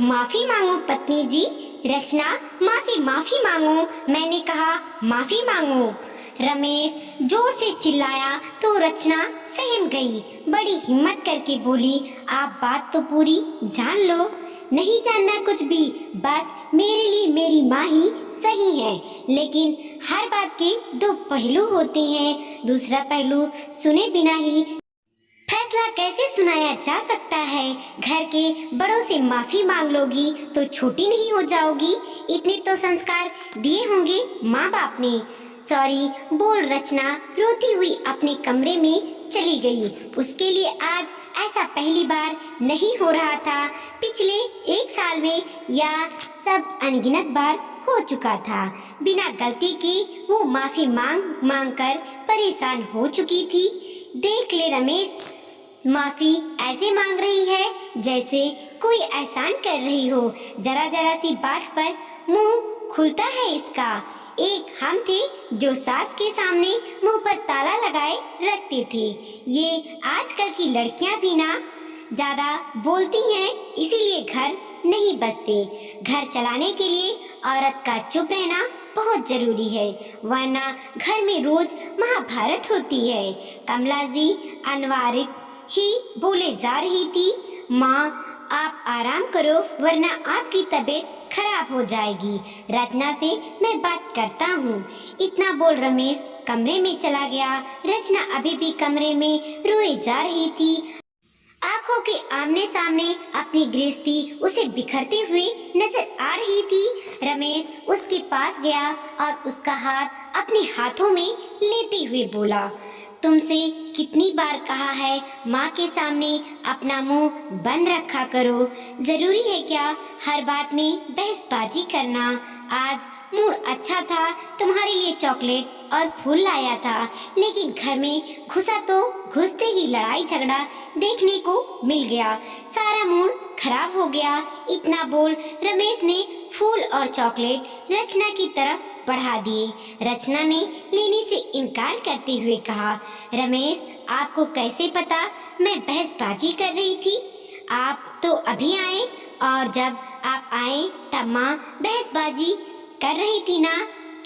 माफी मांगो पत्नी जी। रचना, माँ से माफी मांगो। मैंने कहा माफी मांगो। रमेश जोर से चिल्लाया तो रचना सहम गई। बड़ी हिम्मत करके बोली, आप बात तो पूरी जान लो। नहीं जानना कुछ भी, बस मेरे लिए मेरी माँ ही सही है। लेकिन हर बात के दो पहलू होते हैं, दूसरा पहलू सुने बिना ही फैसला कैसे सुनाया जा सकता है। घर के बड़ों से माफी मांग लोगी तो छोटी नहीं हो जाओगी। इतने तो संस्कार दिए होंगे माँ बाप ने। सॉरी बोल रचना रोती हुई अपने कमरे में चली गई। उसके लिए आज ऐसा पहली बार नहीं हो रहा था। पिछले 1 साल में या सब अनगिनत बार हो चुका था। बिना गलती के वो माफी मांग मांग कर परेशान हो चुकी थी। देख ले रमेश, माफी ऐसे मांग रही है जैसे कोई एहसान कर रही हो। जरा जरा सी बात पर मुंह खुलता है इसका। एक हम थे जो सास के सामने मुंह पर ताला लगाए रखते थे। ये आजकल की लड़कियां भी ना ज्यादा बोलती हैं, इसीलिए घर नहीं बसते। घर चलाने के लिए औरत का चुप रहना बहुत जरूरी है, वरना घर में रोज महाभारत होती है। कमला जी अनवारित ही बोले जा रही थी, माँ आप आराम करो वरना आपकी तबीयत खराब हो जाएगी। रचना से मैं बात करता हूँ। इतना बोल रमेश कमरे में चला गया। रचना अभी भी कमरे में रोए जा रही थी। आंखों के आमने सामने अपनी गृहस्थी उसे बिखरते हुए नजर आ रही थी। रमेश उसके पास गया और उसका हाथ अपने हाथों में लेते हुए बोला, तुमसे कितनी बार कहा है माँ के सामने अपना मुंह बंद रखा करो। जरूरी है क्या हर बात में बहसबाजी करना। आज मूड अच्छा था, तुम्हारे लिए चॉकलेट और फूल लाया था, लेकिन घर में घुसा तो घुसते ही लड़ाई झगड़ा देखने को मिल गया। सारा मूड खराब हो गया। इतना बोल रमेश ने फूल और चॉकलेट रचना की तरफ बढ़ा दिए। रचना ने लेने से इनकार करते हुए कहा, रमेश आपको कैसे पता मैं बहसबाजी कर रही थी? आप तो अभी आए और जब आप आए तब माँ बहसबाजी कर रही थी ना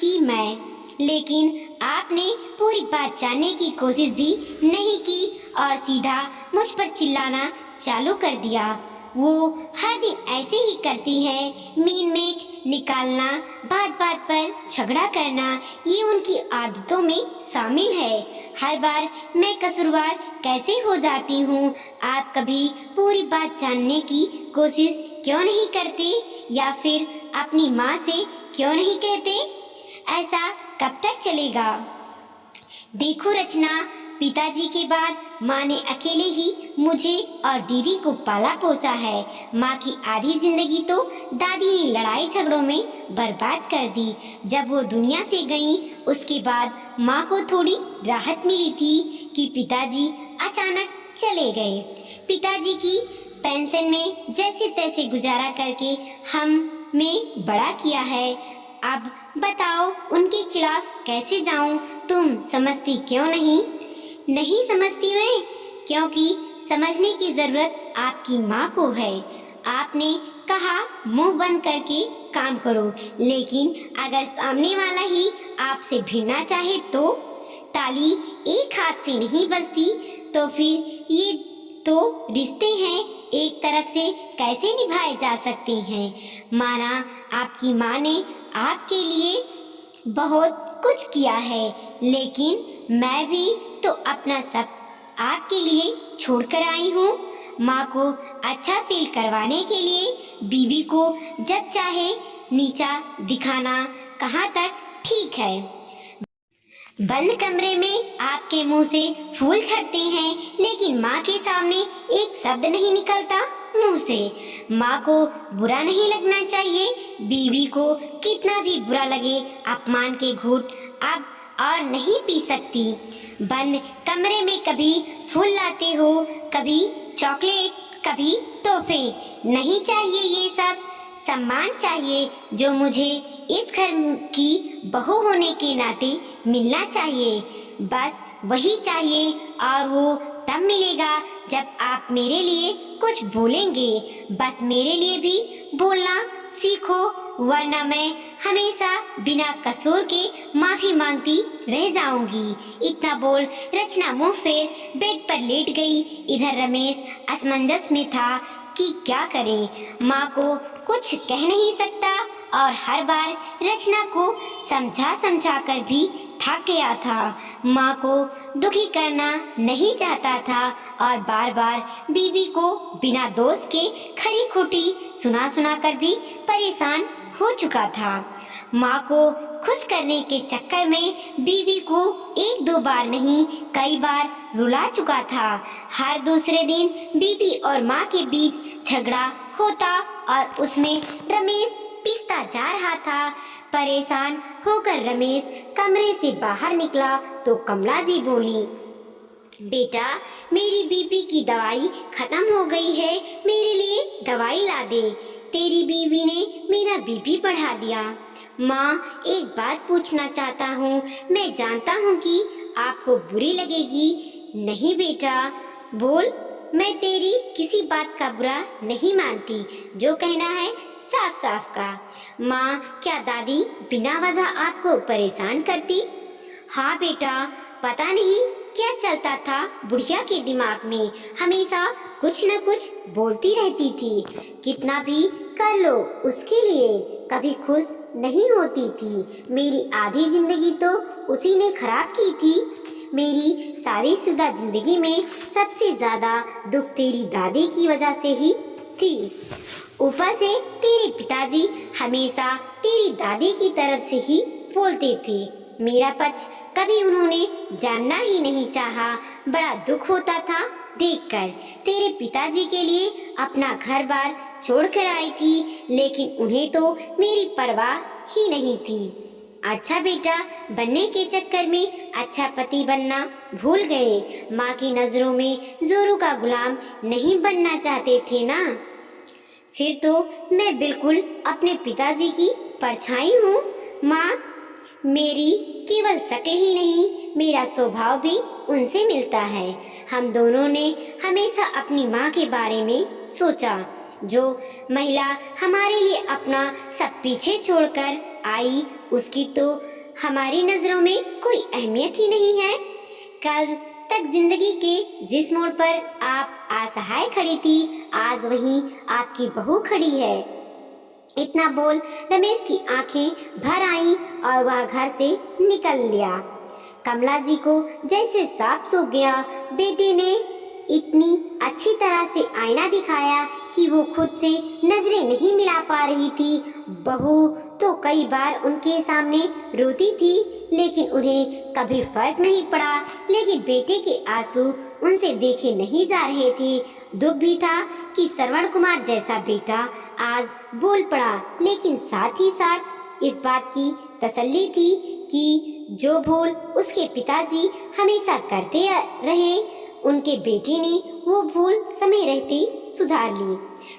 कि मैं, लेकिन आपने पूरी बात जानने की कोशिश भी नहीं की और सीधा मुझ पर चिल्लाना चालू कर दिया। वो हर दिन ऐसे ही करती है, मीन मेख निकालना, बात बात पर झगड़ा करना, ये उनकी आदतों में शामिल है। हर बार मैं कसूरवार कैसे हो जाती हूँ? आप कभी पूरी बात जानने की कोशिश क्यों नहीं करते या फिर अपनी माँ से क्यों नहीं कहते? ऐसा कब तक चलेगा? देखो रचना, पिताजी के बाद माँ ने अकेले ही मुझे और दीदी को पाला पोसा है। माँ की आधी जिंदगी तो दादी ने लड़ाई झगड़ों में बर्बाद कर दी। जब वो दुनिया से गई उसके बाद माँ को थोड़ी राहत मिली थी कि पिताजी अचानक चले गए। पिताजी की पेंशन में जैसे तैसे गुजारा करके हमें बड़ा किया है। अब बताओ उनके खिलाफ कैसे जाऊं? तुम समझती क्यों नहीं? नहीं समझती मैं, क्योंकि समझने की जरूरत आपकी माँ को है। आपने कहा मुंह बंद करके काम करो, लेकिन अगर सामने वाला ही आपसे भिड़ना चाहे तो? ताली एक हाथ से नहीं बजती, तो फिर ये तो रिश्ते हैं, एक तरफ से कैसे निभाए जा सकते हैं? माना आपकी माँ ने आपके लिए बहुत कुछ किया है, लेकिन मैं भी तो अपना सब आपके लिए छोड़कर आई हूँ। माँ को अच्छा फील करवाने के लिए बीवी को जब चाहे नीचा दिखाना कहाँ तक ठीक है? बंद कमरे में आपके मुंह से फूल झड़ते हैं, लेकिन माँ के सामने एक शब्द नहीं निकलता मुंह से। माँ को बुरा नहीं लगना चाहिए, बीवी को कितना भी बुरा लगे अपमान के घूंट अब और नहीं पी सकती। बंद कमरे में कभी फूल लाते हो, कभी चॉकलेट, कभी तोहफे। नहीं चाहिए ये सब। सम्मान चाहिए जो मुझे इस घर की बहू होने के नाते मिलना चाहिए। बस वही चाहिए और वो तब मिलेगा जब आप मेरे लिए कुछ बोलेंगे। बस मेरे लिए भी बोलना सीखो, वरना मैं हमेशा बिना कसूर के माफी मांगती रह जाऊंगी। इतना बोल रचना मुंह फेर बेड पर लेट गई। इधर रमेश असमंजस में था कि क्या करे। माँ को कुछ कह नहीं सकता और हर बार रचना को समझा समझा कर भी थक गया था। माँ को दुखी करना नहीं चाहता था और बार बार बीवी को बिना दोष के खरी खोटी सुना सुना कर भी परेशान हो चुका था। माँ को खुश करने के चक्कर में बीवी को एक दो बार नहीं कई बार रुला चुका था। हर दूसरे दिन बीवी और माँ के बीच झगड़ा होता और उसमें रमेश पिसता जा रहा था। परेशान होकर रमेश कमरे से बाहर निकला तो कमला जी बोली, बेटा मेरी बीबी की दवाई खत्म हो गई है, मेरे लिए दवाई ला दे। तेरी बीवी ने मेरा बीपी बढ़ा दिया। माँ एक बात पूछना चाहता हूँ, मैं जानता हूँ कि आपको बुरी लगेगी। नहीं बेटा बोल, मैं तेरी किसी बात का बुरा नहीं मानती, जो कहना है साफ साफ का। माँ क्या दादी बिना वजह आपको परेशान करती? हाँ बेटा, पता नहीं क्या चलता था बुढ़िया के दिमाग में, हमेशा कुछ न कुछ बोलती रहती थी। कितना भी कर लो उसके लिए कभी खुश नहीं होती थी। मेरी आधी जिंदगी तो उसी ने खराब की थी। मेरी शादीशुदा जिंदगी में सबसे ज्यादा दुख तेरी दादी की वजह से ही थी। ऊपर से तेरे पिताजी हमेशा तेरी दादी की तरफ से ही बोलते थे। मेरा पक्ष कभी उन्होंने जानना ही नहीं चाहा। बड़ा दुख होता था देखकर। तेरे पिताजी के लिए अपना घर बार छोड़कर आई थी, लेकिन उन्हें तो मेरी परवाह ही नहीं थी। अच्छा बेटा बनने के चक्कर में अच्छा पति बनना भूल गए। माँ की नजरों में जोरू का गुलाम नहीं बनना चाहते थे ना? फिर तो मैं बिल्कुल अपने पिताजी की परछाई हूँ। माँ मेरी केवल शक्ल ही नहीं, मेरा स्वभाव भी उनसे मिलता है। हम दोनों ने हमेशा अपनी माँ के बारे में सोचा। जो महिला हमारे लिए अपना सब पीछे छोड़कर आई, उसकी तो हमारी नजरों में कोई अहमियत ही नहीं है। कल तक जिंदगी के जिस मोड़ पर आप असहाय खड़ी थी, आज वहीं आपकी बहू खड़ी है। इतना बोल रमेश की आंखें भर आईं और वह घर से निकल लिया। कमला जी को जैसे सांप सूख गया। बेटे ने इतनी अच्छी तरह से आईना दिखाया कि वो खुद से नजरें नहीं मिला पा रही थी। बहू तो कई बार उनके सामने रोती थी, लेकिन उन्हें कभी फर्क नहीं पड़ा। लेकिन बेटे के आंसू उनसे देखे नहीं जा रहे थे। दुख भी था कि श्रवण कुमार जैसा बेटा आज बोल पड़ा, लेकिन साथ ही साथ इस बात की तसल्ली थी कि जो भूल उसके पिताजी हमेशा करते रहे, उनके बेटे ने वो भूल समय रहते सुधार ली।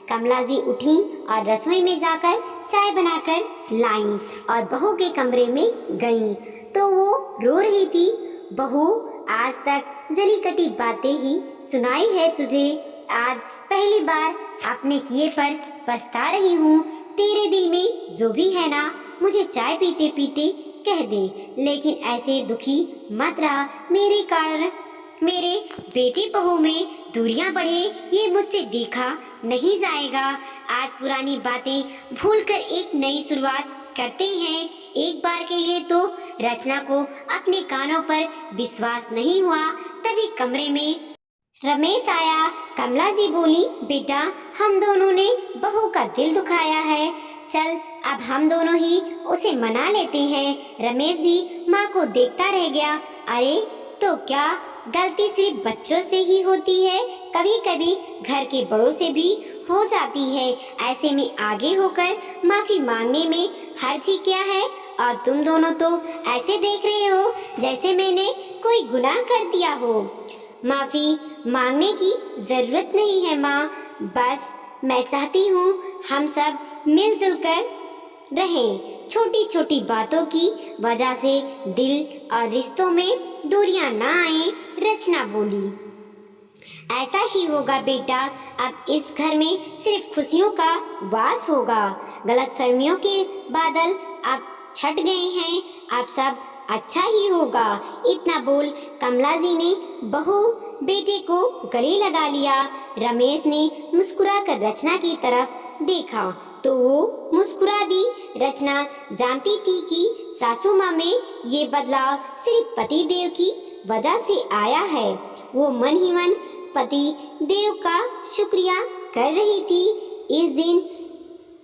कमला जी उठी और रसोई में जाकर चाय बनाकर लाईं और बहू के कमरे में गईं तो वो रो रही थी। बहू आज तक जली कटी बातें ही सुनाई है तुझे, आज पहली बार अपने किए पर पछता रही हूँ। तेरे दिल में जो भी है ना, मुझे चाय पीते पीते कह दे, लेकिन ऐसे दुखी मत रहा। मेरे कारण मेरे बेटे बहू में दूरियां बढ़े, ये मुझसे देखा नहीं जाएगा। आज पुरानी बातें भूलकर एक नई शुरुआत करते हैं। एक बार के लिए तो रचना को अपने कानों पर विश्वास नहीं हुआ। तभी कमरे में रमेश आया। कमला जी बोली, बेटा हम दोनों ने बहू का दिल दुखाया है, चल अब हम दोनों ही उसे मना लेते हैं। रमेश भी माँ को देखता रह गया। अरे तो क्या गलती सिर्फ बच्चों से ही होती है? कभी कभी घर के बड़ों से भी हो जाती है। ऐसे में आगे होकर माफी मांगने में हर्ज ही क्या है? और तुम दोनों तो ऐसे देख रहे हो जैसे मैंने कोई गुनाह कर दिया हो। माफी मांगने की जरूरत नहीं है माँ, बस मैं चाहती हूँ हम सब मिलजुल कर रहें। छोटी छोटी बातों की वजह से दिल और रिश्तों में दूरियां ना आए। रचना बोली, ऐसा ही होगा बेटा, अब इस घर में सिर्फ खुशियों का वास होगा। गलतफहमियों के बादल अब छट गए हैं, अब सब अच्छा ही होगा। इतना बोल कमला जी ने बहू बेटे को गले लगा लिया। रमेश ने मुस्कुराकर रचना की तरफ देखा तो वो मुस्कुरा दी। रचना जानती थी कि सासू माँ में ये बदलाव सिर्फ पति देव की वजह से आया है। वो मन ही मन पति देव का शुक्रिया कर रही थी। इस दिन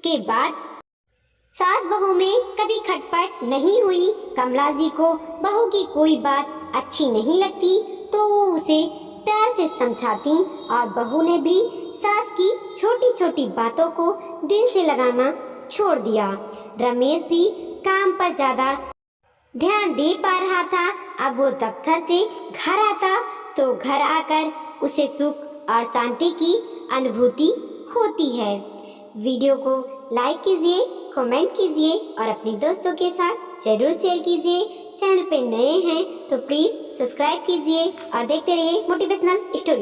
के बाद सास बहू में कभी खटपट नहीं हुई। कमला जी को बहू की कोई बात अच्छी नहीं लगती तो वो उसे प्यार से समझाती और बहू ने भी सास की छोटी छोटी बातों को दिल से लगाना छोड़ दिया। रमेश भी काम पर ज्यादा ध्यान दे पा रहा था। अब वो दफ्तर से घर आता तो घर आकर उसे सुख और शांति की अनुभूति होती है। वीडियो को लाइक कीजिए, कमेंट कीजिए और अपने दोस्तों के साथ जरूर शेयर कीजिए। चैनल पे नए हैं तो प्लीज़ सब्सक्राइब कीजिए और देखते रहिए मोटिवेशनल स्टोरी।